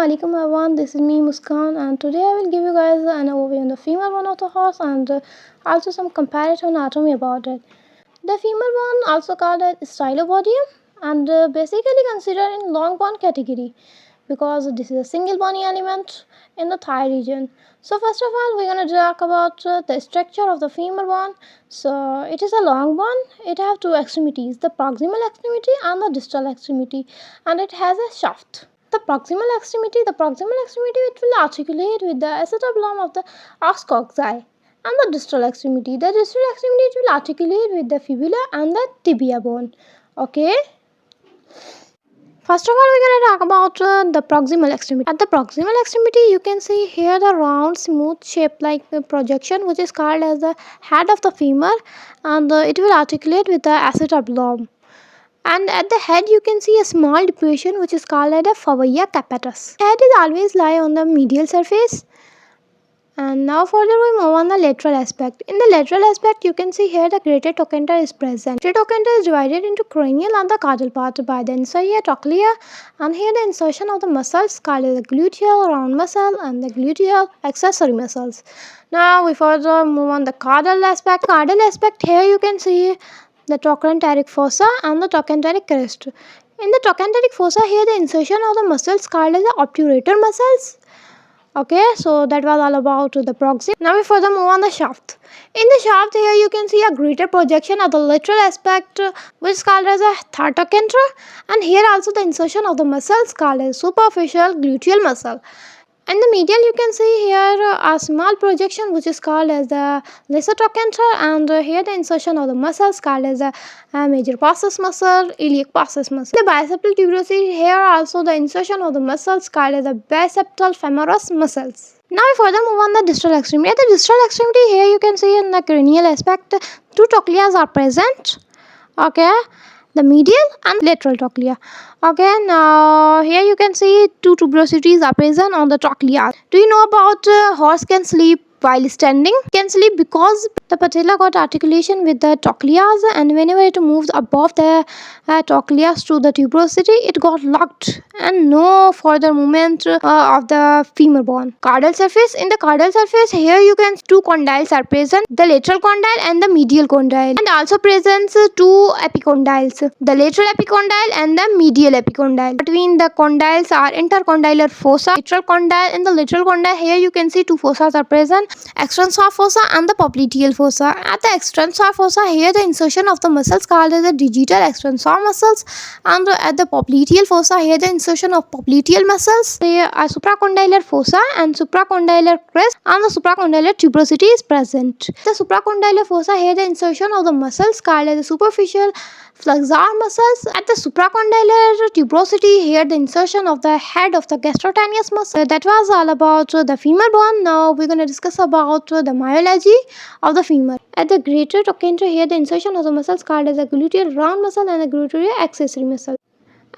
Assalamualaikum everyone, this is me Muskan, and today I will give you guys an overview on the femur bone of the horse and also some comparative anatomy about it. The femur bone, also called as stylobodium, and basically considered in long bone category because this is a single bony element in the thigh region. So first of all, we're going to talk about the structure of the femur bone. So it is a long bone. It has two extremities, the proximal extremity and the distal extremity, and it has a shaft. The proximal extremity, it will articulate with the acetabulum of the os coccyx, and the distal extremity, it will articulate with the fibula and the tibia bone. Okay. First of all, we're going to talk about the proximal extremity. At the proximal extremity, you can see here the round, smooth shape like projection, which is called as the head of the femur, and it will articulate with the acetabulum. And at the head, you can see a small depression, which is called as the fovea capitis. Head is always lie on the medial surface. And now further we move on the lateral aspect. In the lateral aspect, you can see here the greater trochanter is present. The trochanter is divided into cranial and the caudal part by the inferior trochlea, and here the insertion of the muscles called the gluteal round muscle and the gluteal accessory muscles. Now we further move on the caudal aspect. Caudal aspect, here you can see the trochanteric fossa and the trochanteric crest. In the trochanteric fossa, here the insertion of the muscles called as the obturator muscles. Okay, so that was all about the proximal. Now we further move on the shaft. In the shaft, here you can see a greater projection of the lateral aspect, which is called as a third trochanter, and here also the insertion of the muscles called as superficial gluteal muscle. In the medial, you can see here a small projection which is called as the lesser trochanter, and here the insertion of the muscles called as the major psoas muscle, iliac psoas muscle. The biceptal tuberosity, here also the insertion of the muscles called as the biceptal femoris muscles. Now we further move on the distal extremity. At the distal extremity, here you can see in the cranial aspect, two trochleas are present. Okay. The medial and lateral trochlea. Okay, now here you can see two tuberosities are present on the trochlea. Do you know about horse can sleep while standing? Can sleep because the patella got articulation with the trochleas, and whenever it moves above the trochleas to the tuberosity, it got locked and no further movement of the femur bone. Caudal surface. In the caudal surface, here you can see two condyles are present, the lateral condyle and the medial condyle, and also presents two epicondyles, the lateral epicondyle and the medial epicondyle. Between the condyles are intercondylar fossa, lateral condyle. In the lateral condyle, here you can see two fossas are present, extensor fossa and the popliteal fossa. At the extensor fossa, here the insertion of the muscles called as the digital extensor muscles, and at the popliteal fossa, here the insertion of popliteal muscles. There are supracondylar fossa and supracondylar crest, and the supracondylar tuberosity is present. The supracondylar fossa, here the insertion of the muscles called as the superficial flexor muscles. At the supracondylar tuberosity, here the insertion of the head of the gastrocnemius muscle. That was all about the femur bone. Now we're going to discuss about the myology of the femur. At the greater trochanter, here the insertion of the muscles called as the gluteal round muscle and the gluteal accessory muscle.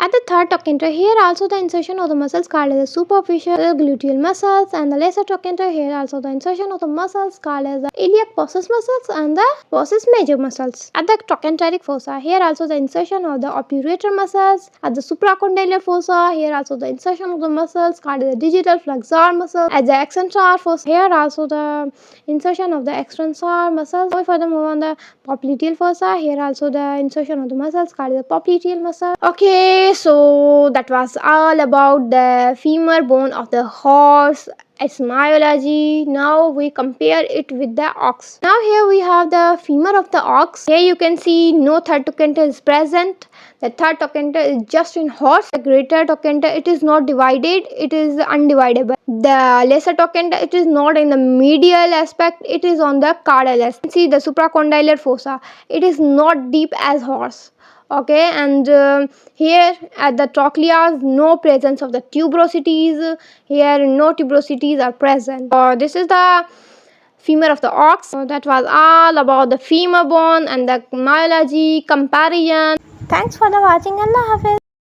At the third trochanter, here also the insertion of the muscles called as the superficial gluteal muscles, and the lesser trochanter, here also the insertion of the muscles called as the iliac psoas muscles and the psoas major muscles. At the trochanteric fossa, here also the insertion of the obturator muscles. At the supracondylar fossa, here also the insertion of the muscles called as the digital flexor muscle. At the extensor fossa, here also the insertion of the extensor muscles. Now we further move on the popliteal fossa, here also the insertion of the muscles called as the popliteal muscle. Okay, so that was all about the femur bone of the horse, its myology. Now we compare it with the ox. Now here we have the femur of the ox. Here you can see no third trochanter is present. The third trochanter is just in horse. The greater trochanter, it is not divided, it is undividable. The lesser trochanter, it is not in the medial aspect, it is on the caudal aspect. See the supracondylar fossa, it is not deep as horse. Okay, and here at the trochleas, no presence of the tuberosities. Here no tuberosities are present. This is the femur of the ox. So that was all about the femur bone and the myology comparison. Thanks for the watching. Allah Hafiz.